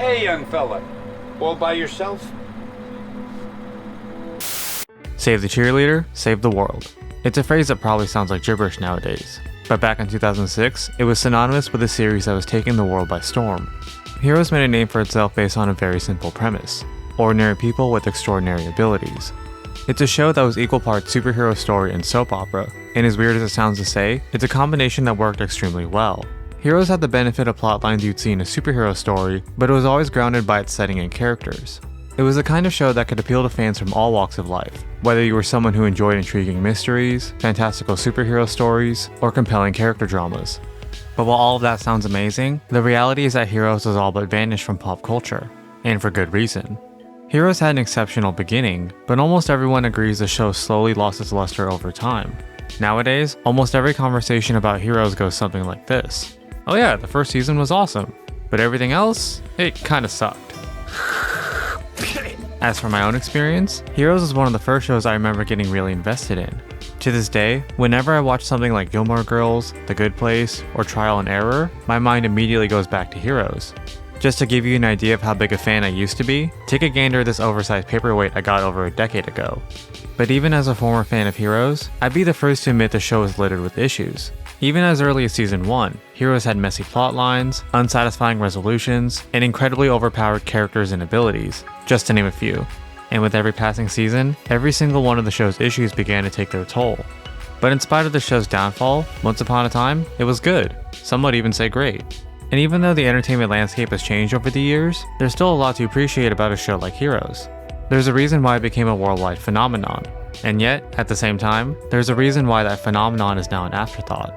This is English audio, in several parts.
Hey, young fella. All by yourself? Save the cheerleader, save the world. It's a phrase that probably sounds like gibberish nowadays, but back in 2006, it was synonymous with a series that was taking the world by storm. Heroes made a name for itself based on a very simple premise: ordinary people with extraordinary abilities. It's a show that was equal parts superhero story and soap opera, and as weird as it sounds to say, it's a combination that worked extremely well. Heroes had the benefit of plotlines you'd see in a superhero story, but it was always grounded by its setting and characters. It was the kind of show that could appeal to fans from all walks of life, whether you were someone who enjoyed intriguing mysteries, fantastical superhero stories, or compelling character dramas. But while all of that sounds amazing, the reality is that Heroes has all but vanished from pop culture, and for good reason. Heroes had an exceptional beginning, but almost everyone agrees the show slowly lost its luster over time. Nowadays, almost every conversation about Heroes goes something like this: "Oh yeah, the first season was awesome, but everything else, it kinda sucked." As for my own experience, Heroes is one of the first shows I remember getting really invested in. To this day, whenever I watch something like Gilmore Girls, The Good Place, or Trial and Error, my mind immediately goes back to Heroes. Just to give you an idea of how big a fan I used to be, take a gander at this oversized paperweight I got over a decade ago. But even as a former fan of Heroes, I'd be the first to admit the show is littered with issues. Even as early as season 1, Heroes had messy plot lines, unsatisfying resolutions, and incredibly overpowered characters and abilities, just to name a few. And with every passing season, every single one of the show's issues began to take their toll. But in spite of the show's downfall, once upon a time, it was good. Some would even say great. And even though the entertainment landscape has changed over the years, there's still a lot to appreciate about a show like Heroes. There's a reason why it became a worldwide phenomenon. And yet, at the same time, there's a reason why that phenomenon is now an afterthought.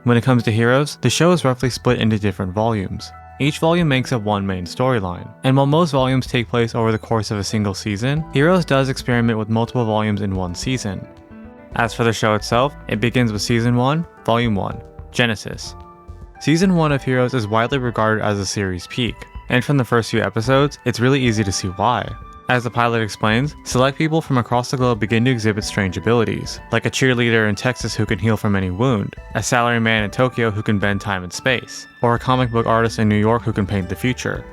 When it comes to Heroes, the show is roughly split into different volumes. Each volume makes up one main storyline, and while most volumes take place over the course of a single season, Heroes does experiment with multiple volumes in one season. As for the show itself, it begins with Season 1, Volume 1, Genesis. Season 1 of Heroes is widely regarded as the series' peak, and from the first few episodes, it's really easy to see why. As the pilot explains, select people from across the globe begin to exhibit strange abilities, like a cheerleader in Texas who can heal from any wound, a salaryman in Tokyo who can bend time and space, or a comic book artist in New York who can paint the future.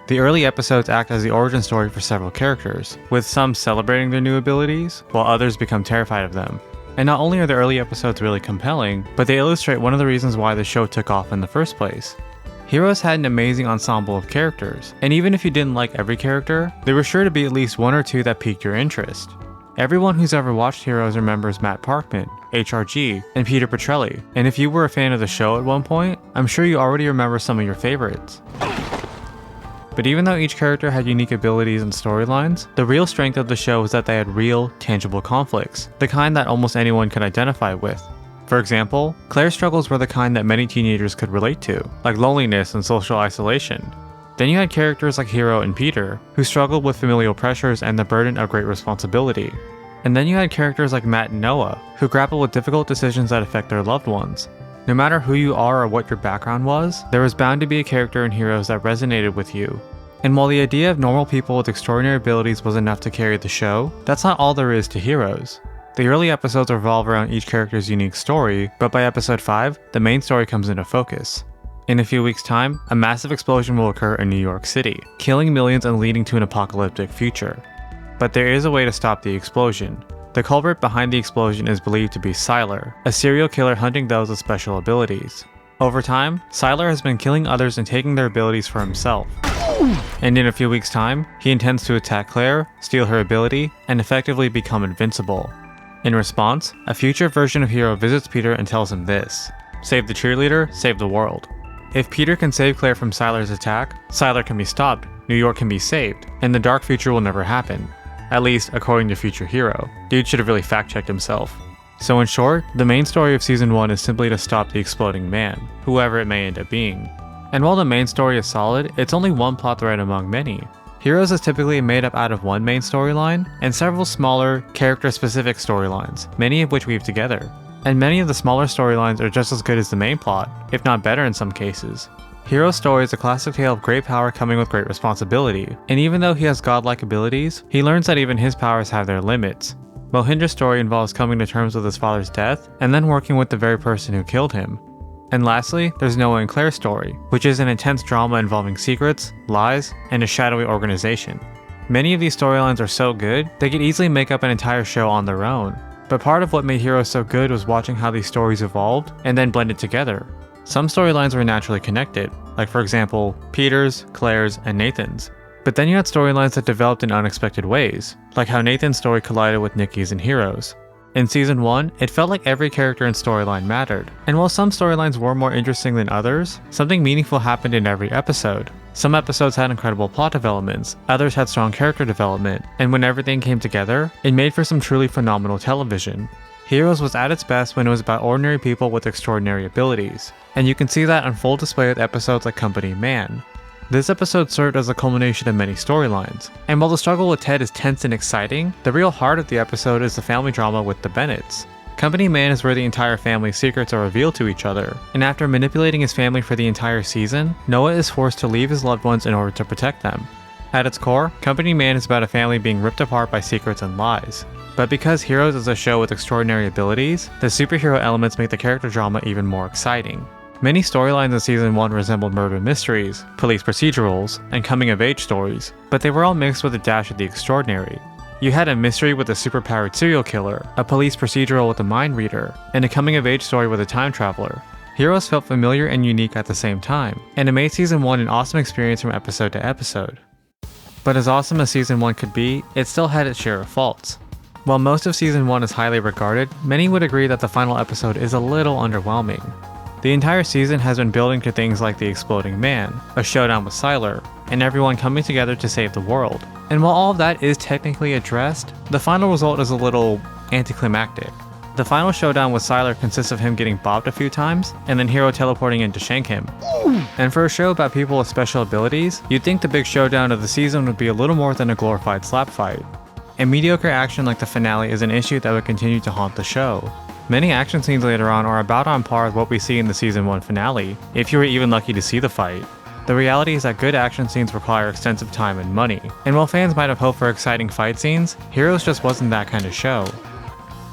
The early episodes act as the origin story for several characters, with some celebrating their new abilities, while others become terrified of them. And not only are the early episodes really compelling, but they illustrate one of the reasons why the show took off in the first place. Heroes had an amazing ensemble of characters, and even if you didn't like every character, there were sure to be at least one or two that piqued your interest. Everyone who's ever watched Heroes remembers Matt Parkman, HRG, and Peter Petrelli, and if you were a fan of the show at one point, I'm sure you already remember some of your favorites. But even though each character had unique abilities and storylines, the real strength of the show was that they had real, tangible conflicts, the kind that almost anyone could identify with. For example, Claire's struggles were the kind that many teenagers could relate to, like loneliness and social isolation. Then you had characters like Hero and Peter, who struggled with familial pressures and the burden of great responsibility. And then you had characters like Matt and Noah, who grapple with difficult decisions that affect their loved ones. No matter who you are or what your background was, there was bound to be a character in Heroes that resonated with you. And while the idea of normal people with extraordinary abilities was enough to carry the show, that's not all there is to Heroes. The early episodes revolve around each character's unique story, but by episode 5, the main story comes into focus. In a few weeks' time, a massive explosion will occur in New York City, killing millions and leading to an apocalyptic future. But there is a way to stop the explosion. The culprit behind the explosion is believed to be Sylar, a serial killer hunting those with special abilities. Over time, Sylar has been killing others and taking their abilities for himself. And in a few weeks' time, he intends to attack Claire, steal her ability, and effectively become invincible. In response, a future version of Hero visits Peter and tells him this: "Save the cheerleader, save the world." If Peter can save Claire from Sylar's attack, Sylar can be stopped, New York can be saved, and the dark future will never happen. At least, according to Future Hero. Dude should have really fact-checked himself. So in short, the main story of Season 1 is simply to stop the exploding man, whoever it may end up being. And while the main story is solid, it's only one plot thread among many. Heroes is typically made up out of one main storyline, and several smaller, character-specific storylines, many of which weave together. And many of the smaller storylines are just as good as the main plot, if not better in some cases. Hero's story is a classic tale of great power coming with great responsibility, and even though he has godlike abilities, he learns that even his powers have their limits. Mohinder's story involves coming to terms with his father's death and then working with the very person who killed him. And lastly, there's Noah and Claire's story, which is an intense drama involving secrets, lies, and a shadowy organization. Many of these storylines are so good, they could easily make up an entire show on their own. But part of what made Heroes so good was watching how these stories evolved and then blended together. Some storylines were naturally connected, like for example, Peter's, Claire's, and Nathan's. But then you had storylines that developed in unexpected ways, like how Nathan's story collided with Nikki's in Heroes. In Season 1, it felt like every character and storyline mattered, and while some storylines were more interesting than others, something meaningful happened in every episode. Some episodes had incredible plot developments, others had strong character development, and when everything came together, it made for some truly phenomenal television. Heroes was at its best when it was about ordinary people with extraordinary abilities, and you can see that on full display with episodes like Company Man. This episode served as a culmination of many storylines, and while the struggle with Ted is tense and exciting, the real heart of the episode is the family drama with the Bennetts. Company Man is where the entire family's secrets are revealed to each other, and after manipulating his family for the entire season, Noah is forced to leave his loved ones in order to protect them. At its core, Company Man is about a family being ripped apart by secrets and lies. But because Heroes is a show with extraordinary abilities, the superhero elements make the character drama even more exciting. Many storylines in Season 1 resembled murder mysteries, police procedurals, and coming-of-age stories, but they were all mixed with a dash of the extraordinary. You had a mystery with a superpowered serial killer, a police procedural with a mind reader, and a coming-of-age story with a time traveler. Heroes felt familiar and unique at the same time, and it made Season 1 an awesome experience from episode to episode. But as awesome as Season 1 could be, it still had its share of faults. While most of Season 1 is highly regarded, many would agree that the final episode is a little underwhelming. The entire season has been building to things like the exploding man, a showdown with Sylar, and everyone coming together to save the world. And while all of that is technically addressed, the final result is a little anticlimactic. The final showdown with Sylar consists of him getting bopped a few times, and then Hero teleporting in to shank him. And for a show about people with special abilities, you'd think the big showdown of the season would be a little more than a glorified slap fight. And mediocre action like the finale is an issue that would continue to haunt the show. Many action scenes later on are about on par with what we see in the Season 1 finale, if you were even lucky to see the fight. The reality is that good action scenes require extensive time and money, and while fans might have hoped for exciting fight scenes, Heroes just wasn't that kind of show.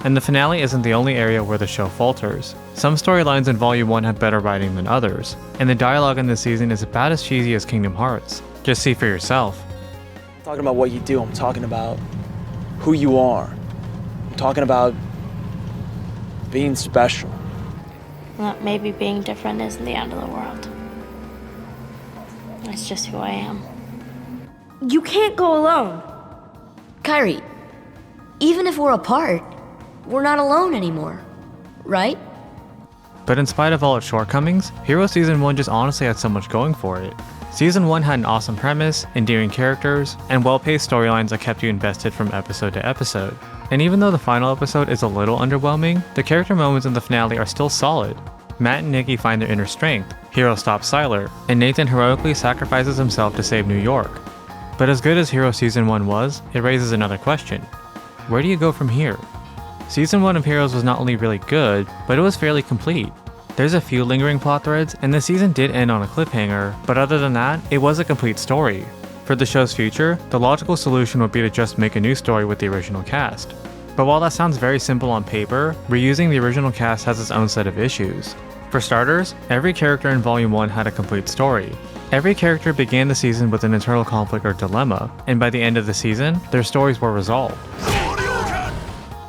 And the finale isn't the only area where the show falters. Some storylines in Volume 1 have better writing than others, and the dialogue in this season is about as cheesy as Kingdom Hearts. Just see for yourself. I'm talking about what you do, I'm talking about who you are. I'm talking about being special. Well, maybe being different isn't the end of the world. It's just who I am. You can't go alone. Kyrie, even if we're apart, we're not alone anymore, right? But in spite of all its shortcomings, Heroes Season 1 just honestly had so much going for it. Season 1 had an awesome premise, endearing characters, and well-paced storylines that kept you invested from episode to episode. And even though the final episode is a little underwhelming, the character moments in the finale are still solid. Matt and Nikki find their inner strength, Hero stops Sylar, and Nathan heroically sacrifices himself to save New York. But as good as Heroes Season 1 was, it raises another question. Where do you go from here? Season 1 of Heroes was not only really good, but it was fairly complete. There's a few lingering plot threads, and the season did end on a cliffhanger, but other than that, it was a complete story. For the show's future, the logical solution would be to just make a new story with the original cast. But while that sounds very simple on paper, reusing the original cast has its own set of issues. For starters, every character in Volume 1 had a complete story. Every character began the season with an internal conflict or dilemma, and by the end of the season, their stories were resolved.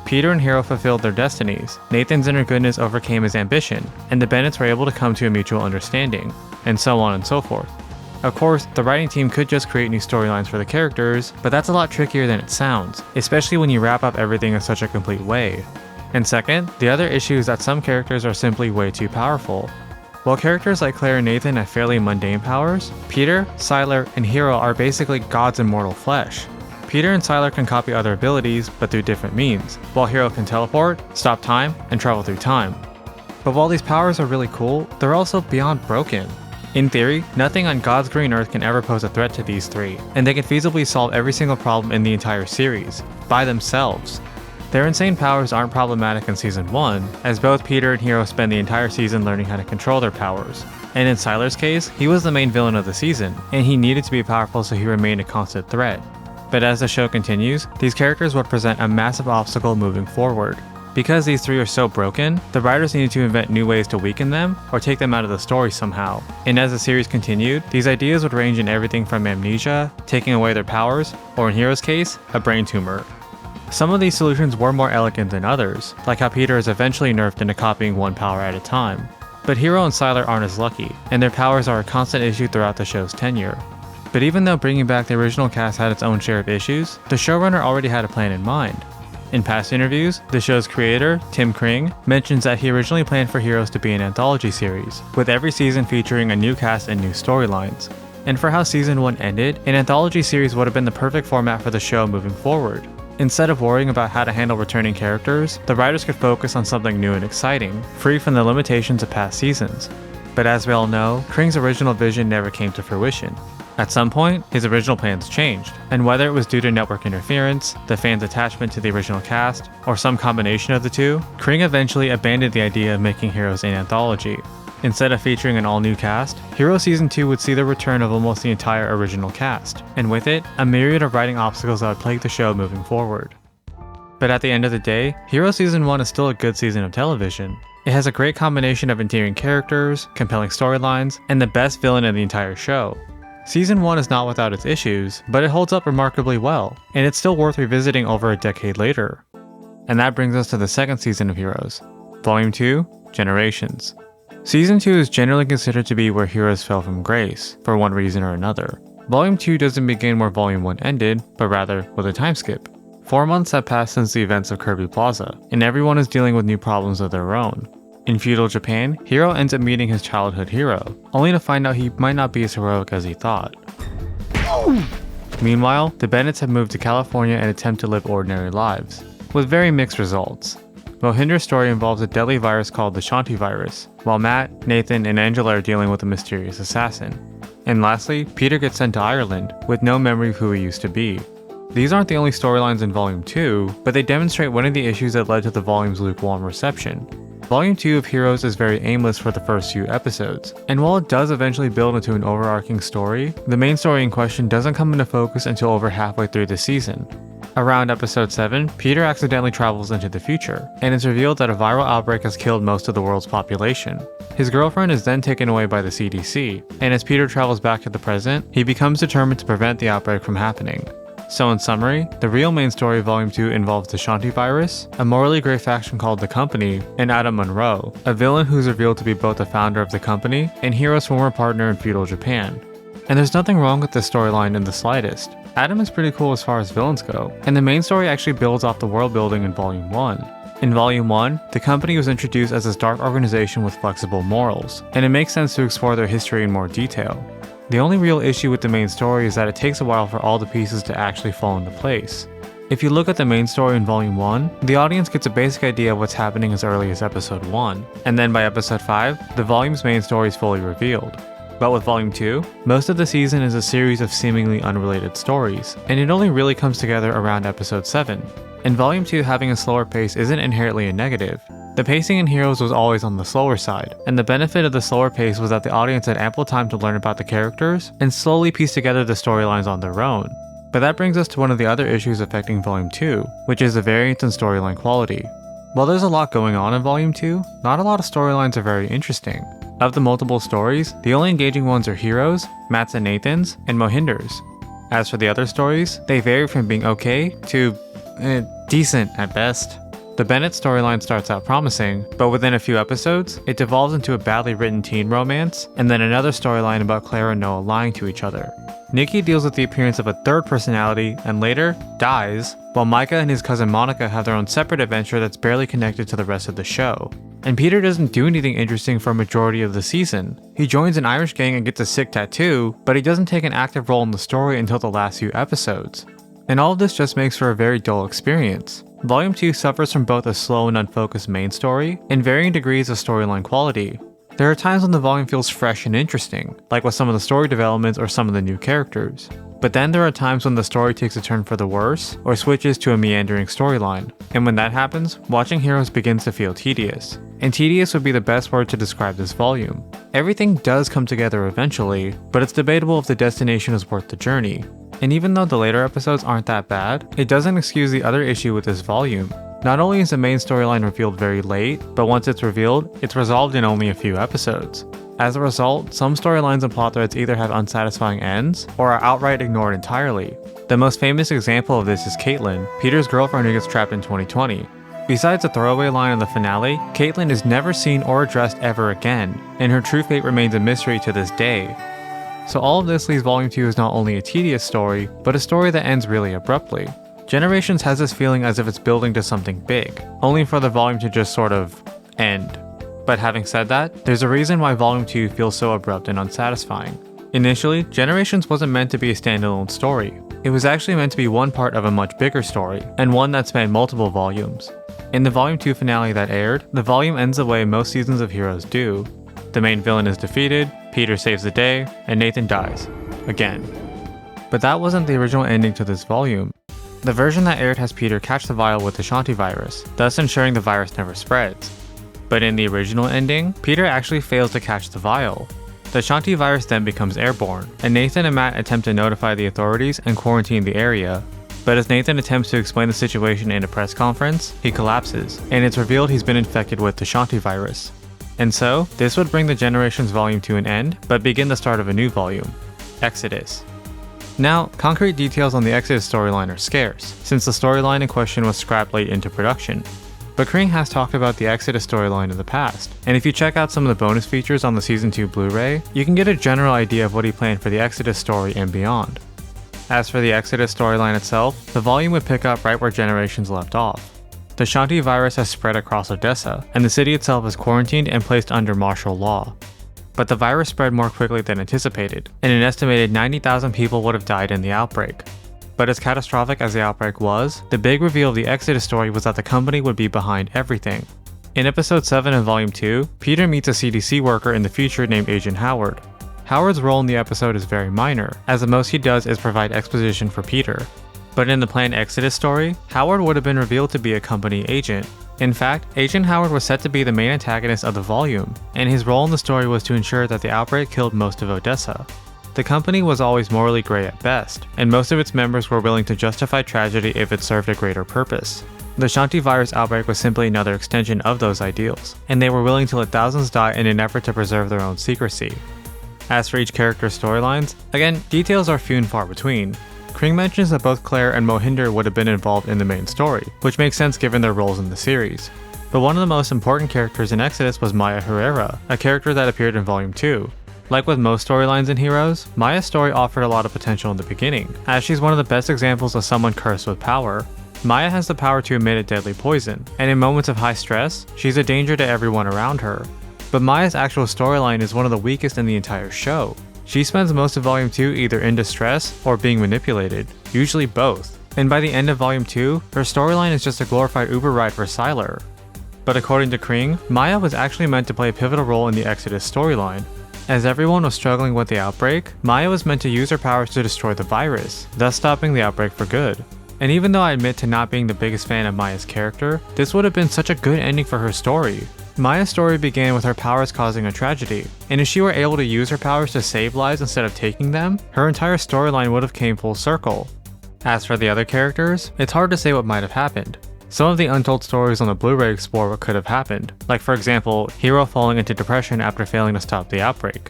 Peter and Hero fulfilled their destinies, Nathan's inner goodness overcame his ambition, and the Bennetts were able to come to a mutual understanding, and so on and so forth. Of course, the writing team could just create new storylines for the characters, but that's a lot trickier than it sounds, especially when you wrap up everything in such a complete way. And second, the other issue is that some characters are simply way too powerful. While characters like Claire and Nathan have fairly mundane powers, Peter, Sylar, and Hero are basically gods in mortal flesh. Peter and Sylar can copy other abilities, but through different means, while Hero can teleport, stop time, and travel through time. But while these powers are really cool, they're also beyond broken. In theory, nothing on God's green earth can ever pose a threat to these three, and they can feasibly solve every single problem in the entire series, by themselves. Their insane powers aren't problematic in Season 1, as both Peter and Hero spend the entire season learning how to control their powers. And in Sylar's case, he was the main villain of the season, and he needed to be powerful so he remained a constant threat. But as the show continues, these characters would present a massive obstacle moving forward. Because these three are so broken, the writers needed to invent new ways to weaken them or take them out of the story somehow. And as the series continued, these ideas would range in everything from amnesia, taking away their powers, or in Hiro's case, a brain tumor. Some of these solutions were more elegant than others, like how Peter is eventually nerfed into copying one power at a time. But Hiro and Sylar aren't as lucky, and their powers are a constant issue throughout the show's tenure. But even though bringing back the original cast had its own share of issues, the showrunner already had a plan in mind. In past interviews, the show's creator, Tim Kring, mentions that he originally planned for Heroes to be an anthology series, with every season featuring a new cast and new storylines. And for how season 1 ended, an anthology series would have been the perfect format for the show moving forward. Instead of worrying about how to handle returning characters, the writers could focus on something new and exciting, free from the limitations of past seasons. But as we all know, Kring's original vision never came to fruition. At some point, his original plans changed, and whether it was due to network interference, the fans' attachment to the original cast, or some combination of the two, Kring eventually abandoned the idea of making Heroes an anthology. Instead of featuring an all-new cast, Hero Season 2 would see the return of almost the entire original cast, and with it, a myriad of writing obstacles that would plague the show moving forward. But at the end of the day, Hero Season 1 is still a good season of television. It has a great combination of endearing characters, compelling storylines, and the best villain in the entire show. Season 1 is not without its issues, but it holds up remarkably well, and it's still worth revisiting over a decade later. And that brings us to the second season of Heroes, Volume 2, Generations. Season 2 is generally considered to be where Heroes fell from grace, for one reason or another. Volume 2 doesn't begin where Volume 1 ended, but rather with a time skip. 4 months have passed since the events of Kirby Plaza, and everyone is dealing with new problems of their own. In feudal Japan, Hiro ends up meeting his childhood hero, only to find out he might not be as heroic as he thought. Meanwhile, the Bennetts have moved to California and attempt to live ordinary lives, with very mixed results. Mohinder's story involves a deadly virus called the Shanti virus, while Matt, Nathan, and Angela are dealing with a mysterious assassin. And lastly, Peter gets sent to Ireland, with no memory of who he used to be. These aren't the only storylines in Volume 2, but they demonstrate one of the issues that led to the volume's lukewarm reception. Volume 2 of Heroes is very aimless for the first few episodes, and while it does eventually build into an overarching story, the main story in question doesn't come into focus until over halfway through the season. Around episode 7, Peter accidentally travels into the future, and it's revealed that a viral outbreak has killed most of the world's population. His girlfriend is then taken away by the CDC, and as Peter travels back to the present, he becomes determined to prevent the outbreak from happening. So in summary, the real main story of Volume 2 involves the Shanti virus, a morally grey faction called the Company, and Adam Monroe, a villain who's revealed to be both the founder of the Company and Hero's former partner in feudal Japan. And there's nothing wrong with this storyline in the slightest. Adam is pretty cool as far as villains go, and the main story actually builds off the world building in Volume 1. In Volume 1, the Company was introduced as this dark organization with flexible morals, and it makes sense to explore their history in more detail. The only real issue with the main story is that it takes a while for all the pieces to actually fall into place. If you look at the main story in Volume 1, the audience gets a basic idea of what's happening as early as Episode 1, and then by Episode 5, the volume's main story is fully revealed. But with Volume 2, most of the season is a series of seemingly unrelated stories, and it only really comes together around Episode 7. And Volume 2 having a slower pace isn't inherently a negative. The pacing in Heroes was always on the slower side, and the benefit of the slower pace was that the audience had ample time to learn about the characters and slowly piece together the storylines on their own. But that brings us to one of the other issues affecting Volume 2, which is the variance in storyline quality. While there's a lot going on in Volume 2, not a lot of storylines are very interesting. Of the multiple stories, the only engaging ones are Heroes, Matt's and Nathan's, and Mohinder's. As for the other stories, they vary from being okay to decent at best. The Bennett storyline starts out promising, but within a few episodes, it devolves into a badly written teen romance, and then another storyline about Claire and Noah lying to each other. Nikki deals with the appearance of a third personality, and later, dies, while Micah and his cousin Monica have their own separate adventure that's barely connected to the rest of the show. And Peter doesn't do anything interesting for a majority of the season. He joins an Irish gang and gets a sick tattoo, but he doesn't take an active role in the story until the last few episodes. And all of this just makes for a very dull experience. Volume 2 suffers from both a slow and unfocused main story, and varying degrees of storyline quality. There are times when the volume feels fresh and interesting, like with some of the story developments or some of the new characters. But then there are times when the story takes a turn for the worse, or switches to a meandering storyline. And when that happens, watching Heroes begins to feel tedious. And tedious would be the best word to describe this volume. Everything does come together eventually, but it's debatable if the destination is worth the journey. And even though the later episodes aren't that bad, it doesn't excuse the other issue with this volume. Not only is the main storyline revealed very late, but once it's revealed, it's resolved in only a few episodes. As a result, some storylines and plot threads either have unsatisfying ends, or are outright ignored entirely. The most famous example of this is Caitlin, Peter's girlfriend who gets trapped in 2020. Besides a throwaway line in the finale, Caitlin is never seen or addressed ever again, and her true fate remains a mystery to this day. So all of this leaves Volume 2 as not only a tedious story, but a story that ends really abruptly. Generations has this feeling as if it's building to something big, only for the volume to just sort of end. But having said that, there's a reason why Volume 2 feels so abrupt and unsatisfying. Initially, Generations wasn't meant to be a standalone story. It was actually meant to be one part of a much bigger story, and one that spanned multiple volumes. In the Volume 2 finale that aired, the volume ends the way most seasons of Heroes do. The main villain is defeated, Peter saves the day, and Nathan dies. Again. But that wasn't the original ending to this volume. The version that aired has Peter catch the vial with the Shanti virus, thus ensuring the virus never spreads. But in the original ending, Peter actually fails to catch the vial. The Shanti virus then becomes airborne, and Nathan and Matt attempt to notify the authorities and quarantine the area. But as Nathan attempts to explain the situation in a press conference, he collapses, and it's revealed he's been infected with the Shanti virus. And so, this would bring the Generations Volume to an end, but begin the start of a new volume, Exodus. Now, concrete details on the Exodus storyline are scarce, since the storyline in question was scrapped late into production. But Kring has talked about the Exodus storyline in the past, and if you check out some of the bonus features on the Season 2 Blu-ray, you can get a general idea of what he planned for the Exodus story and beyond. As for the Exodus storyline itself, the volume would pick up right where Generations left off. The Shanti virus has spread across Odessa, and the city itself is quarantined and placed under martial law. But the virus spread more quickly than anticipated, and an estimated 90,000 people would have died in the outbreak. But as catastrophic as the outbreak was, the big reveal of the Exodus story was that the company would be behind everything. In episode 7 of Volume 2, Peter meets a CDC worker in the future named Agent Howard. Howard's role in the episode is very minor, as the most he does is provide exposition for Peter. But in the planned Exodus story, Howard would have been revealed to be a company agent. In fact, Agent Howard was set to be the main antagonist of the volume, and his role in the story was to ensure that the outbreak killed most of Odessa. The company was always morally gray at best, and most of its members were willing to justify tragedy if it served a greater purpose. The Shanti virus outbreak was simply another extension of those ideals, and they were willing to let thousands die in an effort to preserve their own secrecy. As for each character's storylines, again, details are few and far between. Kring mentions that both Claire and Mohinder would have been involved in the main story, which makes sense given their roles in the series. But one of the most important characters in Exodus was Maya Herrera, a character that appeared in Volume 2. Like with most storylines in Heroes, Maya's story offered a lot of potential in the beginning, as she's one of the best examples of someone cursed with power. Maya has the power to emit a deadly poison, and in moments of high stress, she's a danger to everyone around her. But Maya's actual storyline is one of the weakest in the entire show. She spends most of Volume 2 either in distress or being manipulated, usually both. And by the end of Volume 2, her storyline is just a glorified Uber ride for Sylar. But according to Kring, Maya was actually meant to play a pivotal role in the Exodus storyline. As everyone was struggling with the outbreak, Maya was meant to use her powers to destroy the virus, thus stopping the outbreak for good. And even though I admit to not being the biggest fan of Maya's character, this would have been such a good ending for her story. Maya's story began with her powers causing a tragedy, and if she were able to use her powers to save lives instead of taking them, her entire storyline would have came full circle. As for the other characters, it's hard to say what might have happened. Some of the untold stories on the Blu-ray explore what could have happened, like for example, Hero falling into depression after failing to stop the outbreak.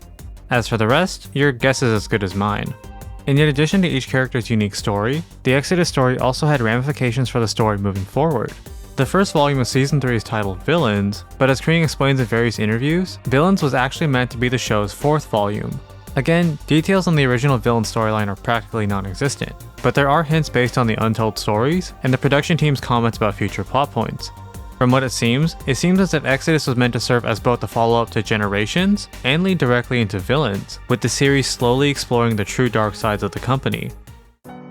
As for the rest, your guess is as good as mine. And in addition to each character's unique story, the Exodus story also had ramifications for the story moving forward. The first volume of Season 3 is titled Villains, but as Kring explains in various interviews, Villains was actually meant to be the show's fourth volume. Again, details on the original villain storyline are practically non-existent, but there are hints based on the untold stories and the production team's comments about future plot points. From what it seems as if Exodus was meant to serve as both the follow-up to Generations and lead directly into Villains, with the series slowly exploring the true dark sides of the company.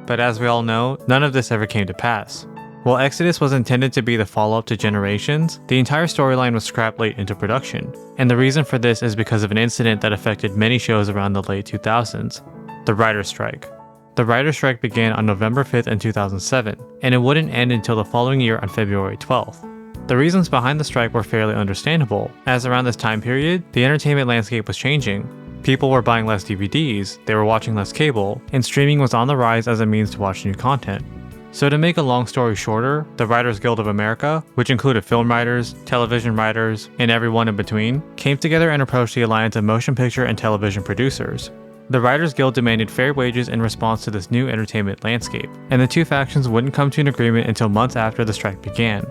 But as we all know, none of this ever came to pass. While Exodus was intended to be the follow-up to Generations, the entire storyline was scrapped late into production, and the reason for this is because of an incident that affected many shows around the late 2000s, the writer's strike. The writer's strike began on November 5th in 2007, and it wouldn't end until the following year on February 12th. The reasons behind the strike were fairly understandable, as around this time period, the entertainment landscape was changing. People were buying less DVDs, they were watching less cable, and streaming was on the rise as a means to watch new content. So to make a long story shorter, the Writers Guild of America, which included film writers, television writers, and everyone in between, came together and approached the alliance of motion picture and television producers. The Writers Guild demanded fair wages in response to this new entertainment landscape, and the two factions wouldn't come to an agreement until months after the strike began.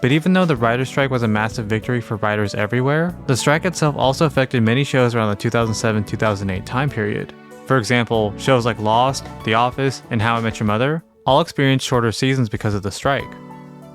But even though the writer's strike was a massive victory for writers everywhere, the strike itself also affected many shows around the 2007-2008 time period. For example, shows like Lost, The Office, and How I Met Your Mother all experienced shorter seasons because of the strike.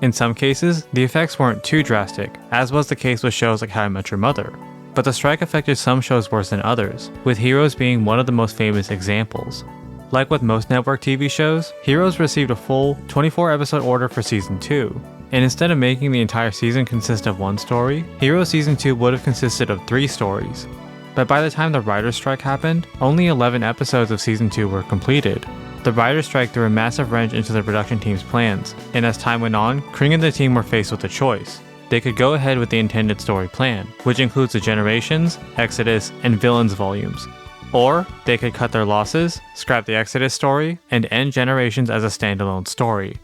In some cases, the effects weren't too drastic, as was the case with shows like How I Met Your Mother. But the strike affected some shows worse than others, with Heroes being one of the most famous examples. Like with most network TV shows, Heroes received a full 24-episode order for Season 2, and instead of making the entire season consist of one story, Heroes Season 2 would have consisted of 3 stories. But by the time the writer's strike happened, only 11 episodes of Season 2 were completed. The writer's strike threw a massive wrench into the production team's plans, and as time went on, Kring and the team were faced with a choice. They could go ahead with the intended story plan, which includes the Generations, Exodus, and Villains volumes. Or they could cut their losses, scrap the Exodus story, and end Generations as a standalone story.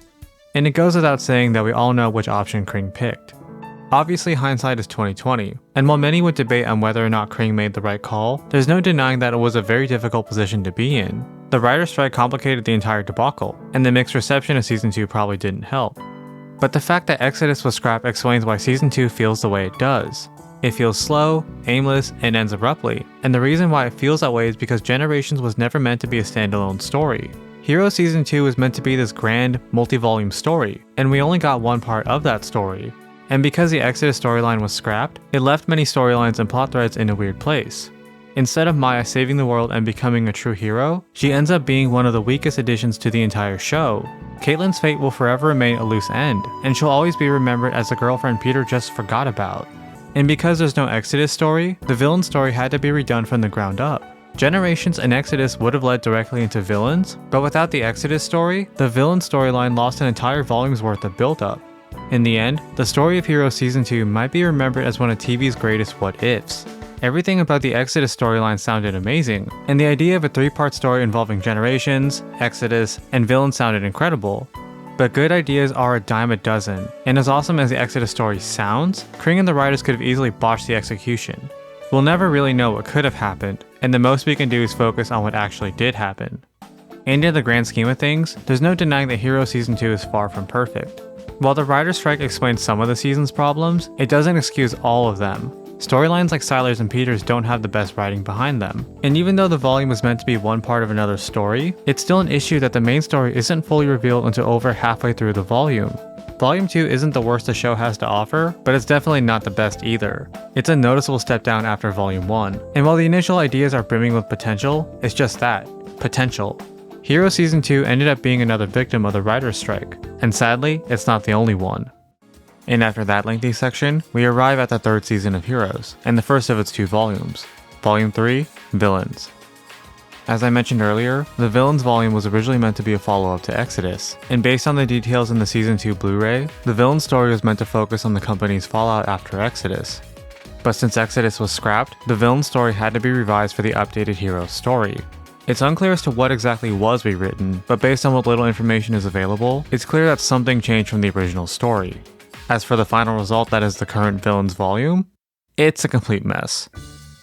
And it goes without saying that we all know which option Kring picked. Obviously hindsight is 2020, and while many would debate on whether or not Kring made the right call, there's no denying that it was a very difficult position to be in. The writer's strike complicated the entire debacle, and the mixed reception of Season 2 probably didn't help. But the fact that Exodus was scrapped explains why Season 2 feels the way it does. It feels slow, aimless, and ends abruptly, and the reason why it feels that way is because Generations was never meant to be a standalone story. Hero Season 2 was meant to be this grand, multi-volume story, and we only got one part of that story. And because the Exodus storyline was scrapped, it left many storylines and plot threads in a weird place. Instead of Maya saving the world and becoming a true hero, she ends up being one of the weakest additions to the entire show. Caitlyn's fate will forever remain a loose end, and she'll always be remembered as the girlfriend Peter just forgot about. And because there's no Exodus story, the villain story had to be redone from the ground up. Generations and Exodus would have led directly into Villains, but without the Exodus story, the villain storyline lost an entire volume's worth of build-up. In the end, the story of Heroes Season 2 might be remembered as one of TV's greatest what-ifs. Everything about the Exodus storyline sounded amazing, and the idea of a 3-part story involving Generations, Exodus, and Villains sounded incredible. But good ideas are a dime a dozen, and as awesome as the Exodus story sounds, Kring and the writers could have easily botched the execution. We'll never really know what could have happened, and the most we can do is focus on what actually did happen. And in the grand scheme of things, there's no denying that Heroes Season 2 is far from perfect. While the writer's strike explains some of the season's problems, it doesn't excuse all of them. Storylines like Siler's and Peter's don't have the best writing behind them. And even though the volume was meant to be one part of another story, it's still an issue that the main story isn't fully revealed until over halfway through the volume. Volume 2 isn't the worst the show has to offer, but it's definitely not the best either. It's a noticeable step down after Volume 1. And while the initial ideas are brimming with potential, it's just that, potential. Hero Season 2 ended up being another victim of the writer's strike, and sadly, it's not the only one. And after that lengthy section, we arrive at the 3rd season of Heroes, and the first of its 2 volumes. Volume 3, Villains. As I mentioned earlier, the Villains volume was originally meant to be a follow-up to Exodus, and based on the details in the Season 2 Blu-ray, the Villains story was meant to focus on the company's fallout after Exodus. But since Exodus was scrapped, the Villains story had to be revised for the updated Heroes story. It's unclear as to what exactly was rewritten, but based on what little information is available, it's clear that something changed from the original story. As for the final result that is the current Villains volume, it's a complete mess.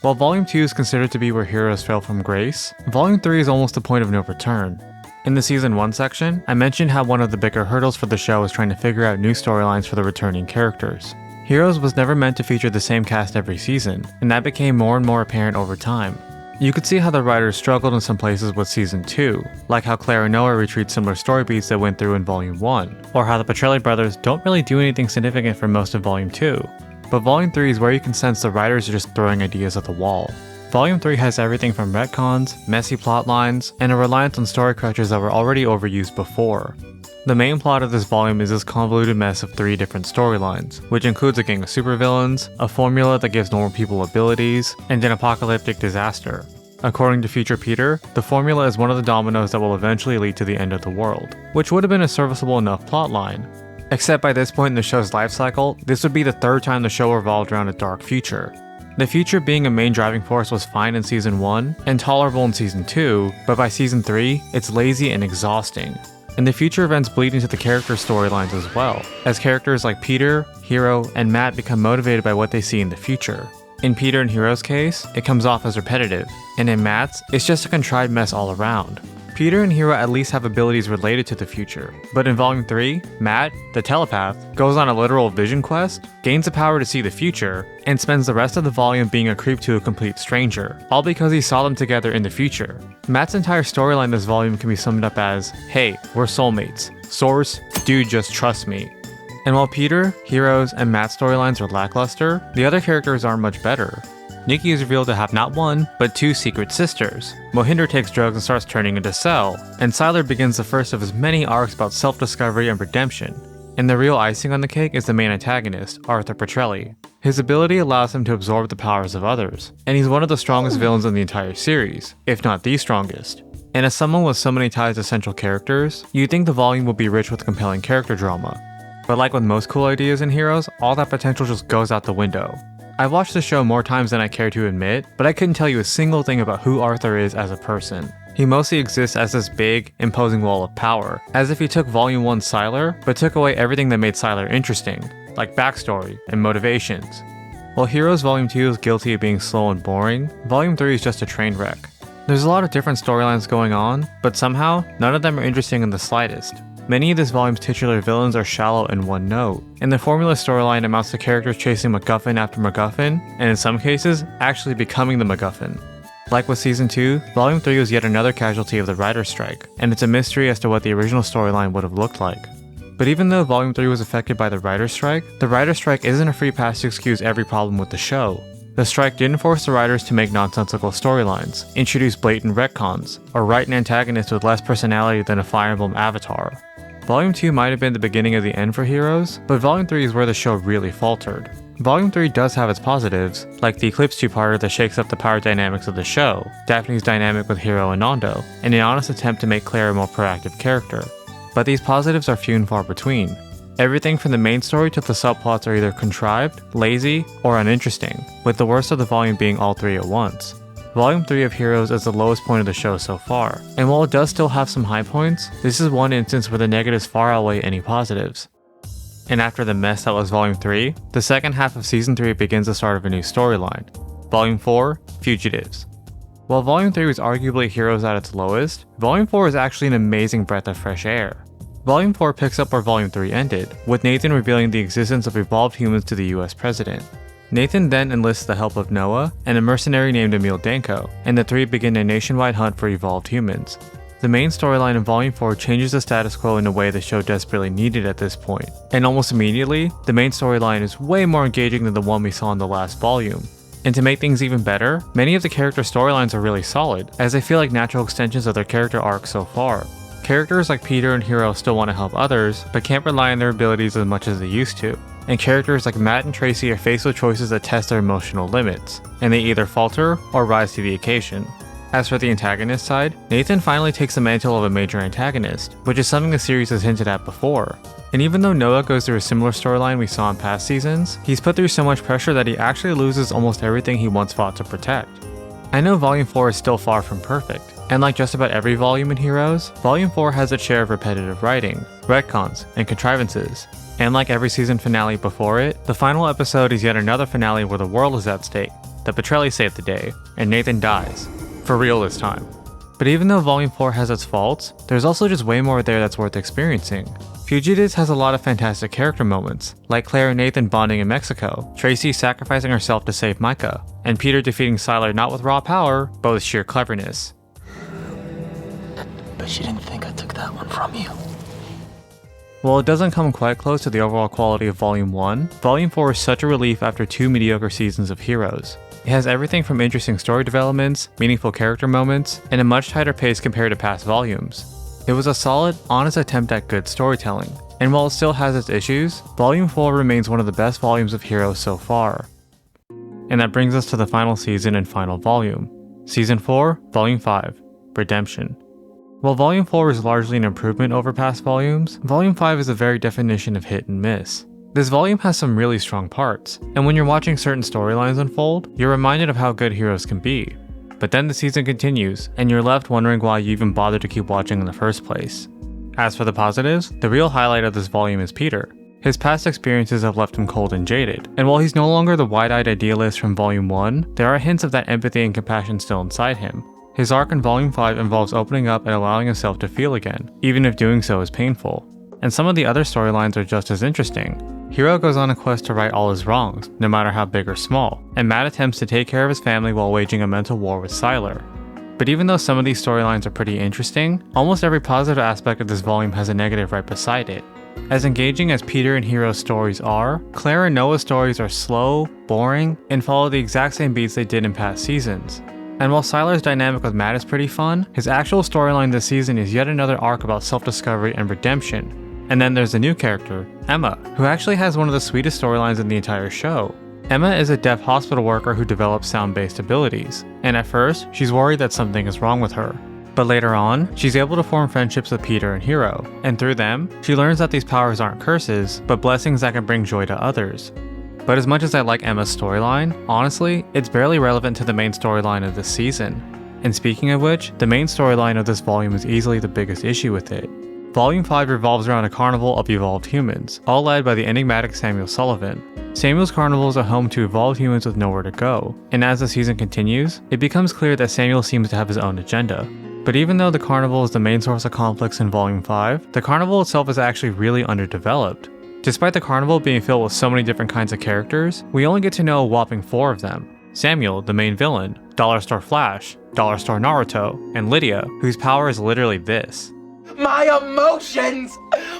While Volume 2 is considered to be where Heroes fell from grace, Volume 3 is almost a point of no return. In the Season 1 section, I mentioned how one of the bigger hurdles for the show was trying to figure out new storylines for the returning characters. Heroes was never meant to feature the same cast every season, and that became more and more apparent over time. You could see how the writers struggled in some places with Season 2, like how Claire and Noah retreat similar story beats that went through in Volume 1, or how the Petrelli brothers don't really do anything significant for most of Volume 2. But Volume 3 is where you can sense the writers are just throwing ideas at the wall. Volume 3 has everything from retcons, messy plot lines, and a reliance on story crutches that were already overused before. The main plot of this volume is this convoluted mess of 3 different storylines, which includes a gang of supervillains, a formula that gives normal people abilities, and an apocalyptic disaster. According to future Peter, the formula is one of the dominoes that will eventually lead to the end of the world, which would have been a serviceable enough plotline. Except by this point in the show's life cycle, this would be the 3rd time the show revolved around a dark future. The future being a main driving force was fine in Season 1 and tolerable in Season 2, but by Season 3, it's lazy and exhausting. And the future events bleed into the character storylines as well, as characters like Peter, Hiro, and Matt become motivated by what they see in the future. In Peter and Hiro's case, it comes off as repetitive, and in Matt's, it's just a contrived mess all around. Peter and Hiro at least have abilities related to the future, but in Volume 3, Matt, the telepath, goes on a literal vision quest, gains the power to see the future, and spends the rest of the volume being a creep to a complete stranger, all because he saw them together in the future. Matt's entire storyline this volume can be summed up as, hey, we're soulmates. Source, dude, just trust me. And while Peter, Hiro's, and Matt's storylines are lackluster, the other characters aren't much better. Nikki is revealed to have not one, but two secret sisters. Mohinder takes drugs and starts turning into Cell, and Sylar begins the first of his many arcs about self-discovery and redemption. And the real icing on the cake is the main antagonist, Arthur Petrelli. His ability allows him to absorb the powers of others, and he's one of the strongest villains in the entire series, if not the strongest. And as someone with so many ties to central characters, you'd think the volume would be rich with compelling character drama. But like with most cool ideas in Heroes, all that potential just goes out the window. I've watched the show more times than I care to admit, but I couldn't tell you a single thing about who Arthur is as a person. He mostly exists as this big, imposing wall of power, as if he took Volume 1's Sylar, but took away everything that made Sylar interesting, like backstory and motivations. While Heroes Volume 2 is guilty of being slow and boring, Volume 3 is just a train wreck. There's a lot of different storylines going on, but somehow, none of them are interesting in the slightest. Many of this volume's titular villains are shallow and one note, and the formula storyline amounts to characters chasing MacGuffin after MacGuffin, and in some cases, actually becoming the MacGuffin. Like with Season 2, Volume 3 was yet another casualty of the writer's strike, and it's a mystery as to what the original storyline would have looked like. But even though Volume 3 was affected by the writer's strike isn't a free pass to excuse every problem with the show. The strike didn't force the writers to make nonsensical storylines, introduce blatant retcons, or write an antagonist with less personality than a Fire Emblem avatar. Volume 2 might have been the beginning of the end for Heroes, but Volume 3 is where the show really faltered. Volume 3 does have its positives, like the Eclipse two-parter that shakes up the power dynamics of the show, Daphne's dynamic with Hiro and Nando, and an honest attempt to make Claire a more proactive character. But these positives are few and far between. Everything from the main story to the subplots are either contrived, lazy, or uninteresting, with the worst of the volume being all three at once. Volume 3 of Heroes is the lowest point of the show so far, and while it does still have some high points, this is one instance where the negatives far outweigh any positives. And after the mess that was Volume 3, the second half of Season 3 begins the start of a new storyline. Volume 4, Fugitives. While Volume 3 was arguably Heroes at its lowest, Volume 4 is actually an amazing breath of fresh air. Volume 4 picks up where Volume 3 ended, with Nathan revealing the existence of evolved humans to the US president. Nathan then enlists the help of Noah and a mercenary named Emil Danko, and the three begin a nationwide hunt for evolved humans. The main storyline in Volume 4 changes the status quo in a way the show desperately needed at this point, and almost immediately, the main storyline is way more engaging than the one we saw in the last volume. And to make things even better, many of the character storylines are really solid, as they feel like natural extensions of their character arcs so far. Characters like Peter and Hiro still want to help others, but can't rely on their abilities as much as they used to. And characters like Matt and Tracy are faced with choices that test their emotional limits, and they either falter or rise to the occasion. As for the antagonist side, Nathan finally takes the mantle of a major antagonist, which is something the series has hinted at before. And even though Noah goes through a similar storyline we saw in past seasons, he's put through so much pressure that he actually loses almost everything he once fought to protect. I know Volume 4 is still far from perfect, and like just about every volume in Heroes, Volume 4 has its share of repetitive writing, retcons, and contrivances. And like every season finale before it, the final episode is yet another finale where the world is at stake, the Petrelli save the day, and Nathan dies. For real this time. But even though Volume 4 has its faults, there's also just way more there that's worth experiencing. Fugitives has a lot of fantastic character moments, like Claire and Nathan bonding in Mexico, Tracy sacrificing herself to save Micah, and Peter defeating Sylar not with raw power, but with sheer cleverness. But you didn't think I took that one from you. While it doesn't come quite close to the overall quality of Volume 1, Volume 4 is such a relief after 2 mediocre seasons of Heroes. It has everything from interesting story developments, meaningful character moments, and a much tighter pace compared to past volumes. It was a solid, honest attempt at good storytelling, and while it still has its issues, Volume 4 remains one of the best volumes of Heroes so far. And that brings us to the final season and final volume. Season 4, Volume 5, Redemption. While Volume 4 is largely an improvement over past volumes, Volume 5 is the very definition of hit and miss. This volume has some really strong parts, and when you're watching certain storylines unfold, you're reminded of how good heroes can be. But then the season continues, and you're left wondering why you even bothered to keep watching in the first place. As for the positives, the real highlight of this volume is Peter. His past experiences have left him cold and jaded, and while he's no longer the wide-eyed idealist from Volume 1, there are hints of that empathy and compassion still inside him. His arc in Volume 5 involves opening up and allowing himself to feel again, even if doing so is painful. And some of the other storylines are just as interesting. Hero goes on a quest to right all his wrongs, no matter how big or small, and Matt attempts to take care of his family while waging a mental war with Sylar. But even though some of these storylines are pretty interesting, almost every positive aspect of this volume has a negative right beside it. As engaging as Peter and Hero's stories are, Claire and Noah's stories are slow, boring, and follow the exact same beats they did in past seasons. And while Sylar's dynamic with Matt is pretty fun, his actual storyline this season is yet another arc about self-discovery and redemption. And then there's a new character, Emma, who actually has one of the sweetest storylines in the entire show. Emma is a deaf hospital worker who develops sound-based abilities, and at first, she's worried that something is wrong with her. But later on, she's able to form friendships with Peter and Hero, and through them, she learns that these powers aren't curses, but blessings that can bring joy to others. But as much as I like Emma's storyline, honestly, it's barely relevant to the main storyline of this season. And speaking of which, the main storyline of this volume is easily the biggest issue with it. Volume 5 revolves around a carnival of evolved humans, all led by the enigmatic Samuel Sullivan. Samuel's carnival is a home to evolved humans with nowhere to go, and as the season continues, it becomes clear that Samuel seems to have his own agenda. But even though the carnival is the main source of conflicts in Volume 5, the carnival itself is actually really underdeveloped. Despite the carnival being filled with so many different kinds of characters, we only get to know a whopping 4 of them. Samuel, the main villain, Dollar Store Flash, Dollar Store Naruto, and Lydia, whose power is literally this. My emotions!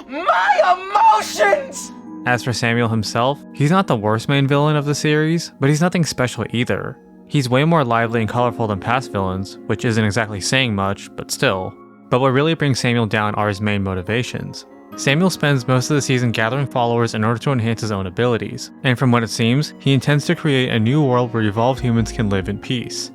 My emotions! As for Samuel himself, he's not the worst main villain of the series, but he's nothing special either. He's way more lively and colorful than past villains, which isn't exactly saying much, but still. But what really brings Samuel down are his main motivations. Samuel spends most of the season gathering followers in order to enhance his own abilities, and from what it seems, he intends to create a new world where evolved humans can live in peace.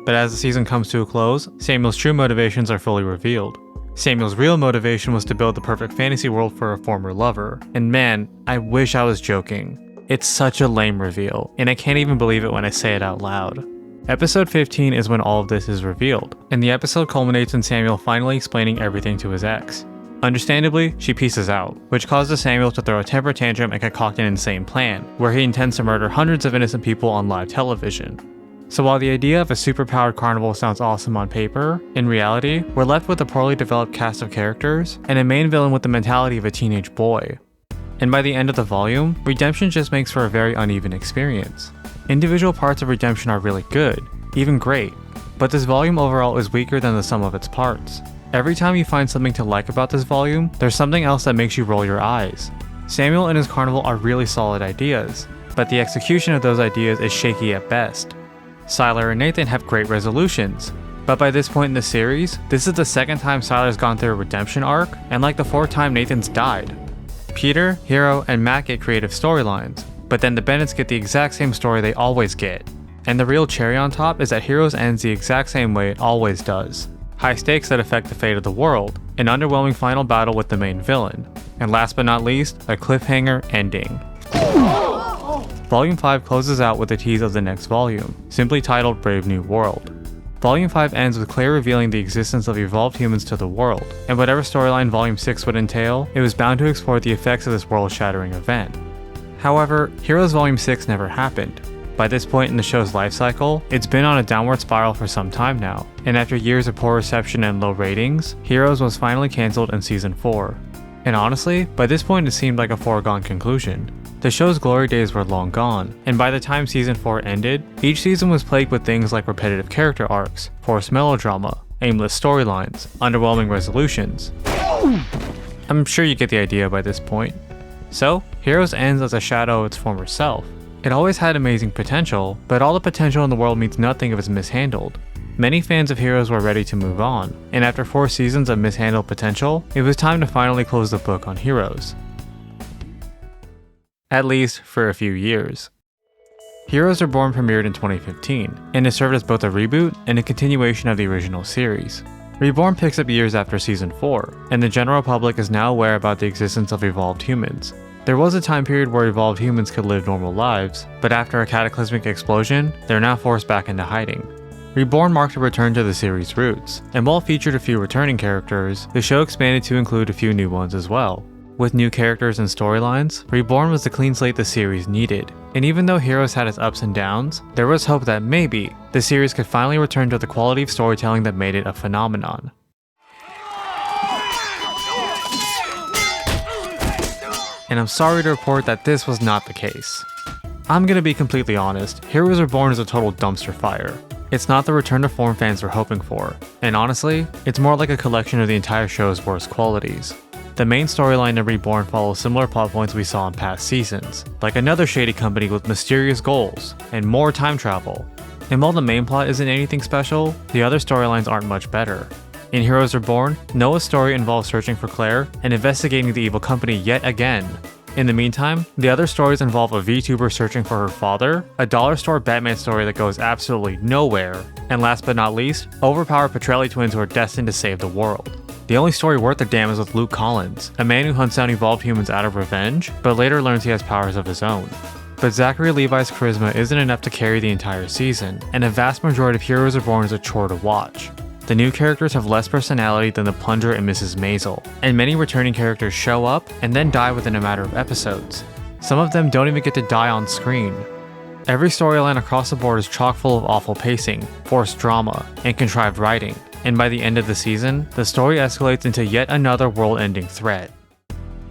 But as the season comes to a close, Samuel's true motivations are fully revealed. Samuel's real motivation was to build the perfect fantasy world for a former lover, and man, I wish I was joking. It's such a lame reveal, and I can't even believe it when I say it out loud. Episode 15 is when all of this is revealed, and the episode culminates in Samuel finally explaining everything to his ex. Understandably, she pieces out, which causes Samuel to throw a temper tantrum and concoct an insane plan, where he intends to murder hundreds of innocent people on live television. So while the idea of a superpowered carnival sounds awesome on paper, in reality, we're left with a poorly developed cast of characters, and a main villain with the mentality of a teenage boy. And by the end of the volume, redemption just makes for a very uneven experience. Individual parts of redemption are really good, even great, but this volume overall is weaker than the sum of its parts. Every time you find something to like about this volume, there's something else that makes you roll your eyes. Samuel and his carnival are really solid ideas, but the execution of those ideas is shaky at best. Sylar and Nathan have great resolutions, but by this point in the series, this is the second time Sylar's gone through a redemption arc, and like the fourth time Nathan's died. Peter, Hero, and Matt get creative storylines, but then the Bennetts get the exact same story they always get. And the real cherry on top is that Heroes ends the exact same way it always does. High stakes that affect the fate of the world, an underwhelming final battle with the main villain, and last but not least, a cliffhanger ending. Volume 5 closes out with a tease of the next volume, simply titled Brave New World. Volume 5 ends with Claire revealing the existence of evolved humans to the world, and whatever storyline Volume 6 would entail, it was bound to explore the effects of this world-shattering event. However, Heroes Volume 6 never happened. By this point in the show's life cycle, it's been on a downward spiral for some time now, and after years of poor reception and low ratings, Heroes was finally cancelled in Season 4. And honestly, by this point it seemed like a foregone conclusion. The show's glory days were long gone, and by the time Season 4 ended, each season was plagued with things like repetitive character arcs, forced melodrama, aimless storylines, underwhelming resolutions. I'm sure you get the idea by this point. So, Heroes ends as a shadow of its former self. It always had amazing potential, but all the potential in the world means nothing if it's mishandled. Many fans of Heroes were ready to move on, and after 4 seasons of mishandled potential, it was time to finally close the book on Heroes. At least for a few years. Heroes Reborn premiered in 2015, and it served as both a reboot and a continuation of the original series. Reborn picks up years after Season 4, and the general public is now aware about the existence of evolved humans. There was a time period where evolved humans could live normal lives, but after a cataclysmic explosion, they're now forced back into hiding. Reborn marked a return to the series' roots, and while featured a few returning characters, the show expanded to include a few new ones as well. With new characters and storylines, Reborn was the clean slate the series needed, and even though Heroes had its ups and downs, there was hope that maybe the series could finally return to the quality of storytelling that made it a phenomenon. And I'm sorry to report that this was not the case. I'm gonna be completely honest, Heroes Reborn is a total dumpster fire. It's not the return to form fans were hoping for, and honestly, it's more like a collection of the entire show's worst qualities. The main storyline of Reborn follows similar plot points we saw in past seasons, like another shady company with mysterious goals, and more time travel. And while the main plot isn't anything special, the other storylines aren't much better. In Heroes Reborn, Noah's story involves searching for Claire and investigating the evil company yet again. In the meantime, the other stories involve a VTuber searching for her father, a dollar store Batman story that goes absolutely nowhere, and last but not least, overpowered Petrelli twins who are destined to save the world. The only story worth a damn is with Luke Collins, a man who hunts down evolved humans out of revenge, but later learns he has powers of his own. But Zachary Levi's charisma isn't enough to carry the entire season, and a vast majority of Heroes Reborn is a chore to watch. The new characters have less personality than the Plunger and Mrs. Maisel, and many returning characters show up and then die within a matter of episodes. Some of them don't even get to die on screen. Every storyline across the board is chock full of awful pacing, forced drama, and contrived writing, and by the end of the season, the story escalates into yet another world-ending threat.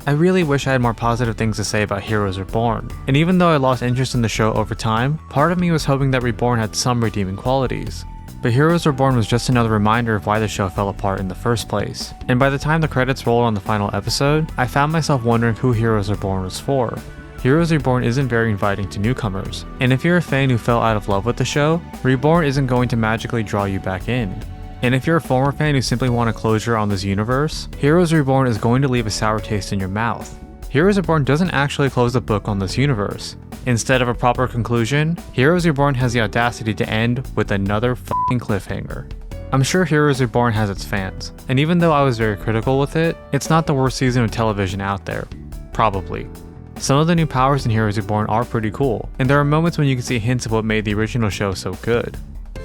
I really wish I had more positive things to say about Heroes Reborn, and even though I lost interest in the show over time, part of me was hoping that Reborn had some redeeming qualities. But Heroes Reborn was just another reminder of why the show fell apart in the first place, and by the time the credits rolled on the final episode, I found myself wondering who Heroes Reborn was for. Heroes Reborn isn't very inviting to newcomers, and if you're a fan who fell out of love with the show, Reborn isn't going to magically draw you back in. And if you're a former fan who simply want a closure on this universe, Heroes Reborn is going to leave a sour taste in your mouth. Heroes Reborn doesn't actually close the book on this universe. Instead of a proper conclusion, Heroes Reborn has the audacity to end with another f***ing cliffhanger. I'm sure Heroes Reborn has its fans, and even though I was very critical with it, it's not the worst season of television out there. Probably. Some of the new powers in Heroes Reborn are pretty cool, and there are moments when you can see hints of what made the original show so good.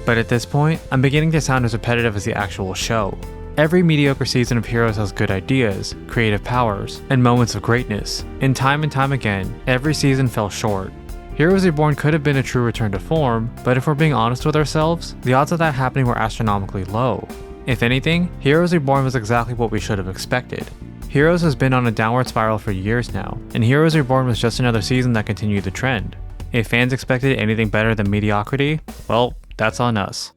But at this point, I'm beginning to sound as repetitive as the actual show. Every mediocre season of Heroes has good ideas, creative powers, and moments of greatness, and time again, every season fell short. Heroes Reborn could have been a true return to form, but if we're being honest with ourselves, the odds of that happening were astronomically low. If anything, Heroes Reborn was exactly what we should have expected. Heroes has been on a downward spiral for years now, and Heroes Reborn was just another season that continued the trend. If fans expected anything better than mediocrity, well, that's on us.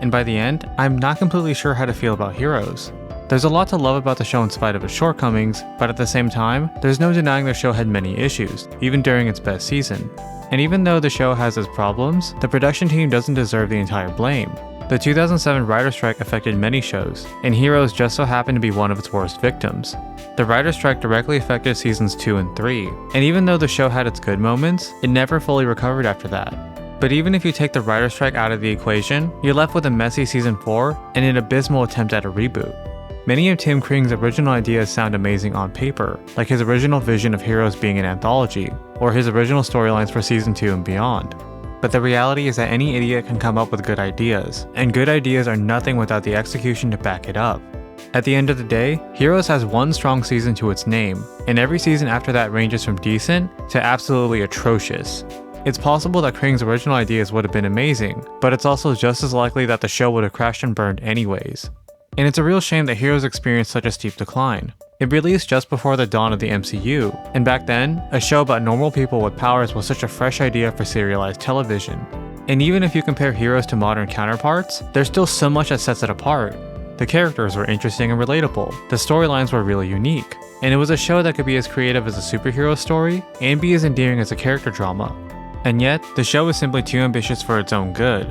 And by the end, I'm not completely sure how to feel about Heroes. There's a lot to love about the show in spite of its shortcomings, but at the same time, there's no denying the show had many issues, even during its best season. And even though the show has its problems, the production team doesn't deserve the entire blame. The 2007 writer's strike affected many shows, and Heroes just so happened to be one of its worst victims. The writer's strike directly affected seasons 2 and 3, and even though the show had its good moments, it never fully recovered after that. But even if you take the writer's strike out of the equation, you're left with a messy season 4 and an abysmal attempt at a reboot. Many of Tim Kring's original ideas sound amazing on paper, like his original vision of Heroes being an anthology, or his original storylines for season 2 and beyond. But the reality is that any idiot can come up with good ideas, and good ideas are nothing without the execution to back it up. At the end of the day, Heroes has one strong season to its name, and every season after that ranges from decent to absolutely atrocious. It's possible that Kring's original ideas would have been amazing, but it's also just as likely that the show would have crashed and burned anyways. And it's a real shame that Heroes experienced such a steep decline. It released just before the dawn of the MCU, and back then, a show about normal people with powers was such a fresh idea for serialized television. And even if you compare Heroes to modern counterparts, there's still so much that sets it apart. The characters were interesting and relatable, the storylines were really unique, and it was a show that could be as creative as a superhero story and be as endearing as a character drama. And yet, the show was simply too ambitious for its own good.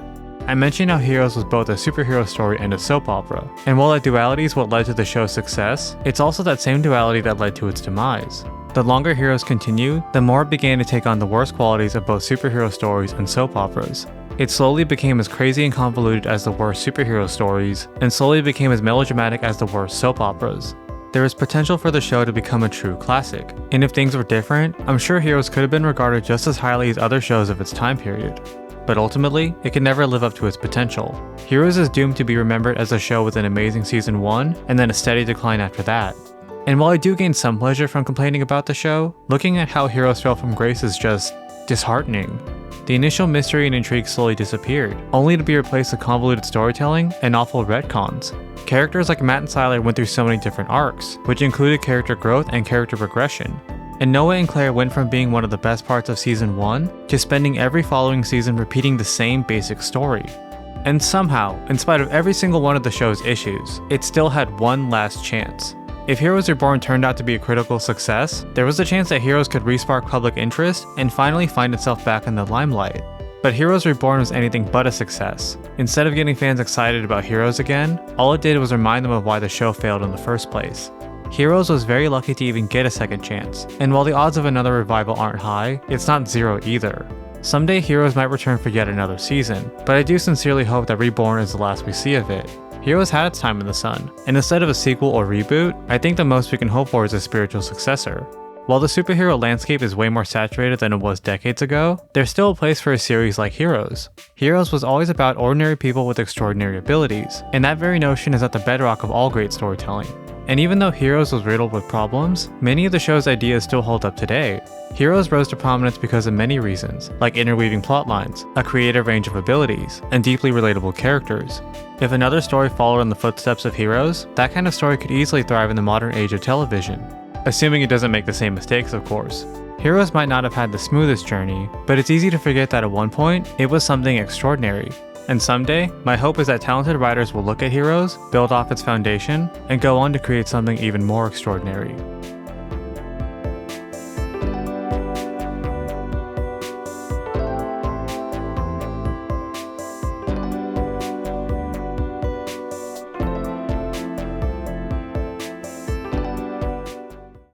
I mentioned how Heroes was both a superhero story and a soap opera, and while that duality is what led to the show's success, it's also that same duality that led to its demise. The longer Heroes continued, the more it began to take on the worst qualities of both superhero stories and soap operas. It slowly became as crazy and convoluted as the worst superhero stories, and slowly became as melodramatic as the worst soap operas. there is potential for the show to become a true classic. And if things were different, I'm sure Heroes could have been regarded just as highly as other shows of its time period. But ultimately, it could never live up to its potential. Heroes is doomed to be remembered as a show with an amazing season 1, and then a steady decline after that. And while I do gain some pleasure from complaining about the show, looking at how Heroes fell from grace is just disheartening. The initial mystery and intrigue slowly disappeared, only to be replaced with convoluted storytelling and awful retcons. Characters like Matt and Siler went through so many different arcs, which included character growth and character progression. And Noah and Claire went from being one of the best parts of season 1 to spending every following season repeating the same basic story. And somehow, in spite of every single one of the show's issues, it still had one last chance. If Heroes Reborn turned out to be a critical success, there was a chance that Heroes could respark public interest and finally find itself back in the limelight. But Heroes Reborn was anything but a success. Instead of getting fans excited about Heroes again, all it did was remind them of why the show failed in the first place. Heroes was very lucky to even get a second chance, and while the odds of another revival aren't high, it's not zero either. Someday Heroes might return for yet another season, but I do sincerely hope that Reborn is the last we see of it. Heroes had its time in the sun, and instead of a sequel or reboot, I think the most we can hope for is a spiritual successor. While the superhero landscape is way more saturated than it was decades ago, there's still a place for a series like Heroes. Heroes was always about ordinary people with extraordinary abilities, and that very notion is at the bedrock of all great storytelling. And even though Heroes was riddled with problems, many of the show's ideas still hold up today. Heroes rose to prominence because of many reasons, like interweaving plotlines, a creative range of abilities, and deeply relatable characters. If another story followed in the footsteps of Heroes, that kind of story could easily thrive in the modern age of television. Assuming it doesn't make the same mistakes, of course. Heroes might not have had the smoothest journey, but it's easy to forget that at one point, it was something extraordinary. And someday, my hope is that talented writers will look at Heroes, build off its foundation, and go on to create something even more extraordinary.